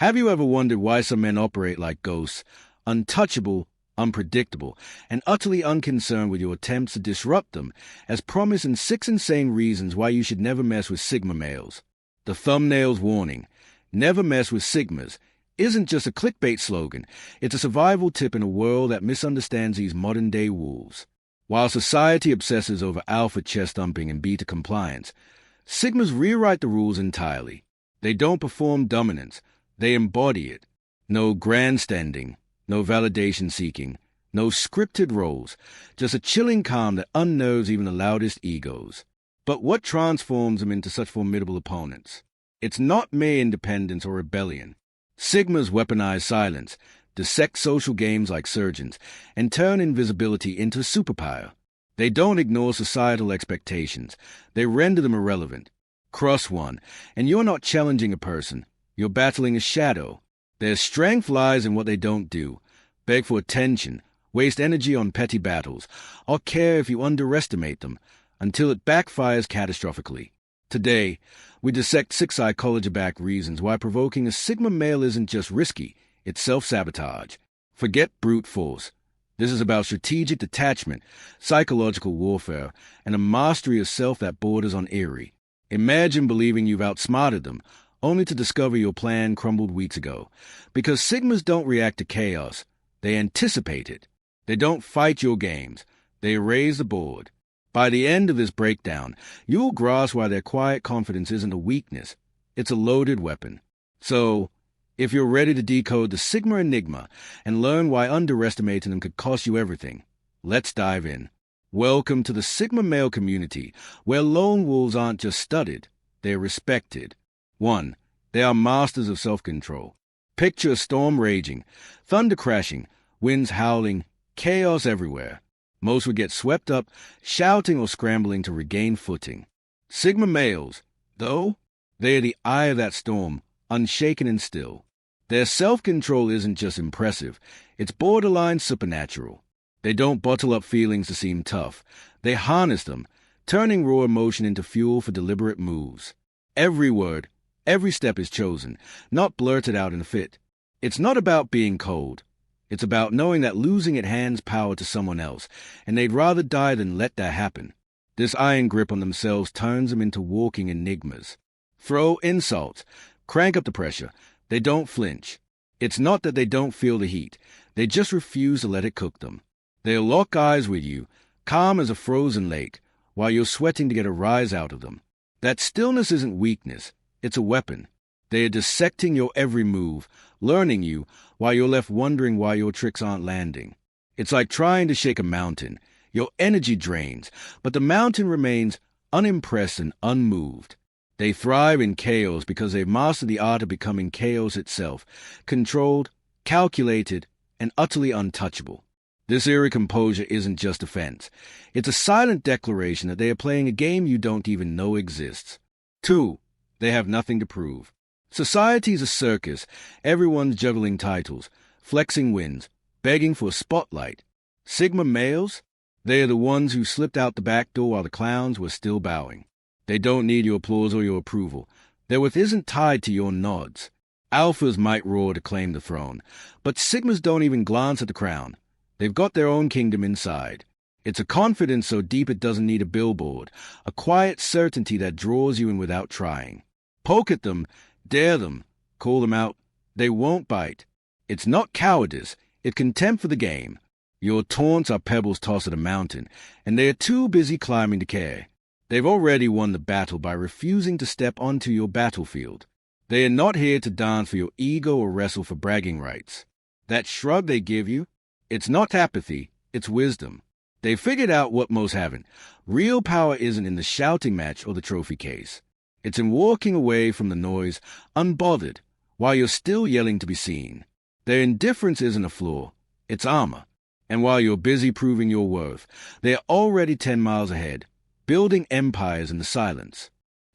Have you ever wondered why some men operate like ghosts, untouchable, unpredictable, and utterly unconcerned with your attempts to disrupt them, as promised in 6 insane reasons why you should never mess with Sigma males? The thumbnail's warning, "Never mess with Sigmas," isn't just a clickbait slogan, it's a survival tip in a world that misunderstands these modern-day wolves. While society obsesses over alpha chest-thumping and beta compliance, Sigmas rewrite the rules entirely. They don't perform dominance, they embody it. No grandstanding, no validation-seeking, no scripted roles, just a chilling calm that unnerves even the loudest egos. But what transforms them into such formidable opponents? It's not mere independence or rebellion. Sigmas weaponize silence, dissect social games like surgeons, and turn invisibility into a superpower. They don't ignore societal expectations. They render them irrelevant. Cross one, and you're not challenging a person. You're battling a shadow. Their strength lies in what they don't do. Beg for attention, waste energy on petty battles, or care if you underestimate them, until it backfires catastrophically. Today, we dissect 6 psychology-backed reasons why provoking a Sigma male isn't just risky, it's self-sabotage. Forget brute force. This is about strategic detachment, psychological warfare, and a mastery of self that borders on eerie. Imagine believing you've outsmarted them, only to discover your plan crumbled weeks ago. Because Sigmas don't react to chaos, they anticipate it. They don't fight your games, they erase the board. By the end of this breakdown, you'll grasp why their quiet confidence isn't a weakness, it's a loaded weapon. So, if you're ready to decode the Sigma enigma and learn why underestimating them could cost you everything, let's dive in. Welcome to the Sigma male community, where lone wolves aren't just studied, they're respected. 1. They are masters of self-control. Picture a storm raging, thunder crashing, winds howling, chaos everywhere. Most would get swept up, shouting or scrambling to regain footing. Sigma males, though, they are the eye of that storm, unshaken and still. Their self-control isn't just impressive, it's borderline supernatural. They don't bottle up feelings to seem tough. They harness them, turning raw emotion into fuel for deliberate moves. Every word, every step is chosen, not blurted out in a fit. It's not about being cold. It's about knowing that losing it hands power to someone else, and they'd rather die than let that happen. This iron grip on themselves turns them into walking enigmas. Throw insults, crank up the pressure. They don't flinch. It's not that they don't feel the heat. They just refuse to let it cook them. They'll lock eyes with you, calm as a frozen lake, while you're sweating to get a rise out of them. That stillness isn't weakness. It's a weapon. They are dissecting your every move, learning you, while you're left wondering why your tricks aren't landing. It's like trying to shake a mountain. Your energy drains, but the mountain remains unimpressed and unmoved. They thrive in chaos because they've mastered the art of becoming chaos itself, controlled, calculated, and utterly untouchable. This eerie composure isn't just defense. It's a silent declaration that they are playing a game you don't even know exists. 2. They have nothing to prove. Society's a circus. Everyone's juggling titles, flexing wins, begging for a spotlight. Sigma males? They are the ones who slipped out the back door while the clowns were still bowing. They don't need your applause or your approval. Their worth isn't tied to your nods. Alphas might roar to claim the throne, but Sigmas don't even glance at the crown. They've got their own kingdom inside. It's a confidence so deep it doesn't need a billboard, a quiet certainty that draws you in without trying. Poke at them, dare them, call them out. They won't bite. It's not cowardice, it's contempt for the game. Your taunts are pebbles tossed at a mountain, and they are too busy climbing to care. They've already won the battle by refusing to step onto your battlefield. They are not here to dance for your ego or wrestle for bragging rights. That shrug they give you, it's not apathy, it's wisdom. They figured out what most haven't. Real power isn't in the shouting match or the trophy case. It's in walking away from the noise, unbothered, while you're still yelling to be seen. Their indifference isn't a flaw, it's armor. And while you're busy proving your worth, they're already 10 miles ahead, building empires in the silence.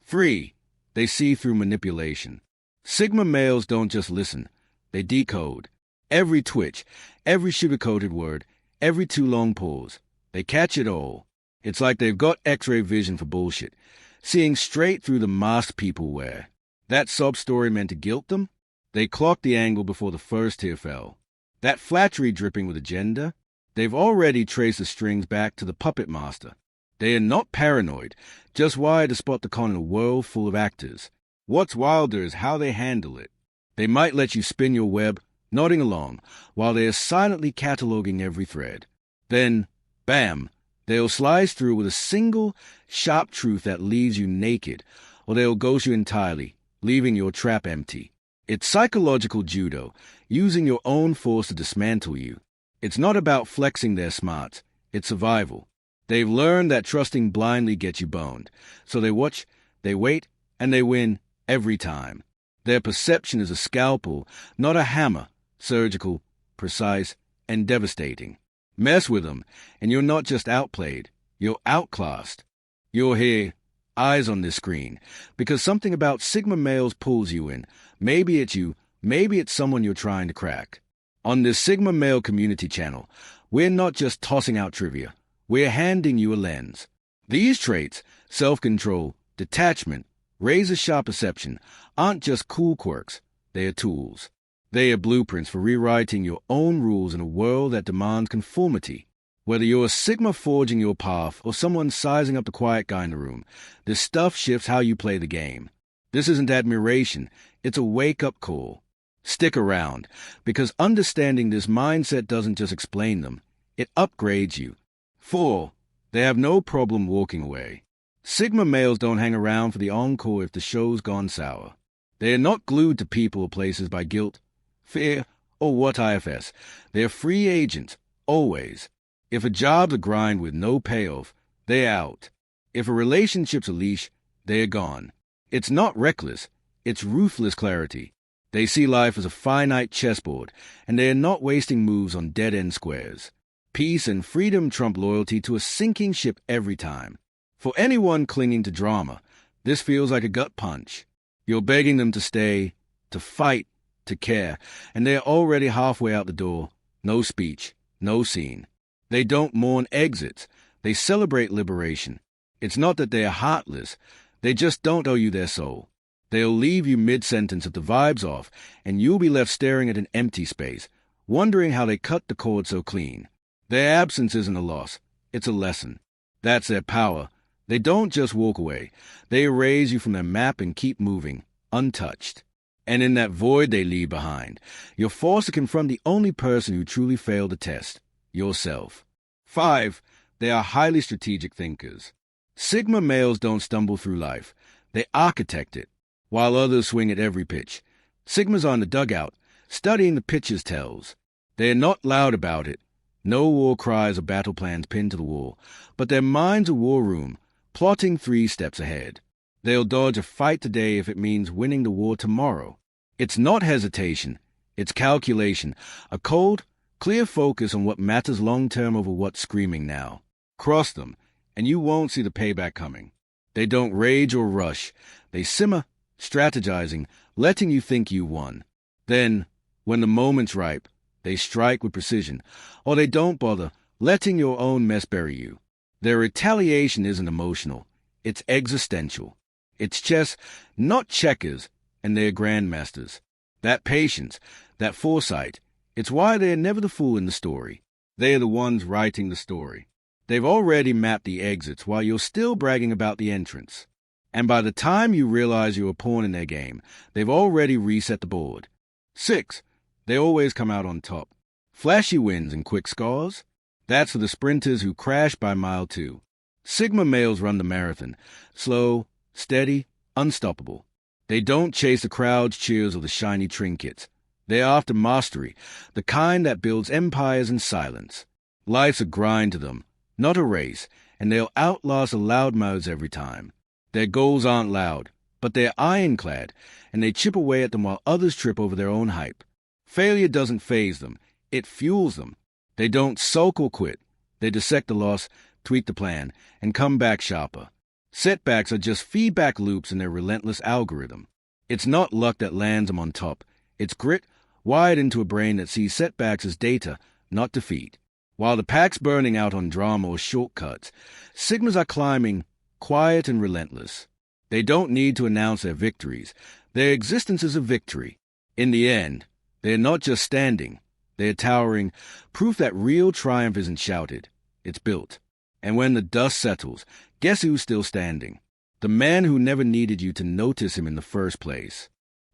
3. They see through manipulation. Sigma males don't just listen, they decode. Every twitch, every sugar-coated word, every too long pause. They catch it all. It's like they've got X-ray vision for bullshit, seeing straight through the mask people wear. That sob story meant to guilt them? They clock the angle before the first tear fell. That flattery dripping with agenda, they've already traced the strings back to the puppet master. They are not paranoid, just wired to spot the con in a world full of actors. What's wilder is how they handle it. They might let you spin your web, nodding along, while they are silently cataloging every thread. Then, bam, they'll slice through with a single, sharp truth that leaves you naked, or they'll ghost you entirely, leaving your trap empty. It's psychological judo, using your own force to dismantle you. It's not about flexing their smarts, it's survival. They've learned that trusting blindly gets you boned, so they watch, they wait, and they win every time. Their perception is a scalpel, not a hammer, surgical, precise, and devastating. Mess with them, and you're not just outplayed, you're outclassed. You're here, eyes on this screen, because something about Sigma males pulls you in. Maybe it's you, maybe it's someone you're trying to crack. On this Sigma male community channel, we're not just tossing out trivia, we're handing you a lens. These traits, self-control, detachment, razor-sharp perception, aren't just cool quirks, they are tools. They are blueprints for rewriting your own rules in a world that demands conformity. Whether you're a Sigma forging your path or someone sizing up the quiet guy in the room, this stuff shifts how you play the game. This isn't admiration, it's a wake-up call. Stick around, because understanding this mindset doesn't just explain them, it upgrades you. 4. They have no problem walking away. Sigma males don't hang around for the encore if the show's gone sour. They are not glued to people or places by guilt, fear, or what IFS. They are free agents, always. If a job's a grind with no payoff, they're out. If a relationship's a leash, they're gone. It's not reckless, it's ruthless clarity. They see life as a finite chessboard, and they are not wasting moves on dead-end squares. Peace and freedom trump loyalty to a sinking ship every time. For anyone clinging to drama, this feels like a gut punch. You're begging them to stay, to fight, to care, and they're already halfway out the door. No speech, no scene. They don't mourn exits. They celebrate liberation. It's not that they are heartless. They just don't owe you their soul. They'll leave you mid-sentence if the vibe's off, and you'll be left staring at an empty space, wondering how they cut the cord so clean. Their absence isn't a loss. It's a lesson. That's their power. They don't just walk away. They erase you from their map and keep moving, untouched. And in that void they leave behind, you're forced to confront the only person who truly failed the test, yourself. 5. They are highly strategic thinkers. Sigma males don't stumble through life. They architect it, while others swing at every pitch. Sigmas are in the dugout, studying the pitcher's tells. They are not loud about it. No war cries or battle plans pinned to the wall, but their mind's a war room, plotting 3 steps ahead. They'll dodge a fight today if it means winning the war tomorrow. It's not hesitation, it's calculation, a cold, clear focus on what matters long-term over what's screaming now. Cross them, and you won't see the payback coming. They don't rage or rush. They simmer, strategizing, letting you think you won. Then, when the moment's ripe, they strike with precision, or they don't bother, letting your own mess bury you. Their retaliation isn't emotional, it's existential. It's chess, not checkers, and they're grandmasters. That patience, that foresight, it's why they're never the fool in the story. They're the ones writing the story. They've already mapped the exits while you're still bragging about the entrance. And by the time you realize you're a pawn in their game, they've already reset the board. 6. They always come out on top. Flashy wins and quick scores? That's for the sprinters who crash by mile 2. Sigma males run the marathon. Slow, steady, unstoppable. They don't chase the crowd's cheers or the shiny trinkets. They're after mastery, the kind that builds empires in silence. Life's a grind to them, not a race, and they'll outlast the loudmouths every time. Their goals aren't loud, but they're ironclad, and they chip away at them while others trip over their own hype. Failure doesn't faze them, it fuels them. They don't sulk or quit. They dissect the loss, tweak the plan, and come back sharper. Setbacks are just feedback loops in their relentless algorithm. It's not luck that lands them on top. It's grit wired into a brain that sees setbacks as data, not defeat. While the pack's burning out on drama or shortcuts, Sigmas are climbing, quiet and relentless. They don't need to announce their victories. Their existence is a victory. In the end, they're not just standing, they're towering, proof that real triumph isn't shouted, it's built. And when the dust settles, guess who's still standing? The man who never needed you to notice him in the first place.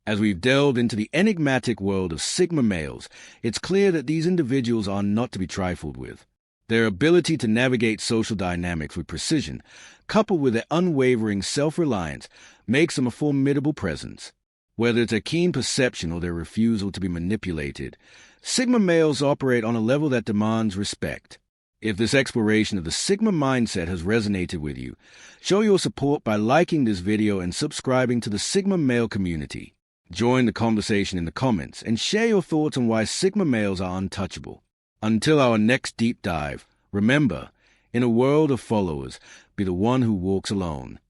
As we've delved into the enigmatic world of Sigma males, it's clear that these individuals are not to be trifled with. Their ability to navigate social dynamics with precision, coupled with their unwavering self-reliance, makes them a formidable presence. Whether it's a keen perception or their refusal to be manipulated, Sigma males operate on a level that demands respect. If this exploration of the Sigma mindset has resonated with you, show your support by liking this video and subscribing to the Sigma male community. Join the conversation in the comments and share your thoughts on why Sigma males are untouchable. Until our next deep dive, remember, in a world of followers, be the one who walks alone.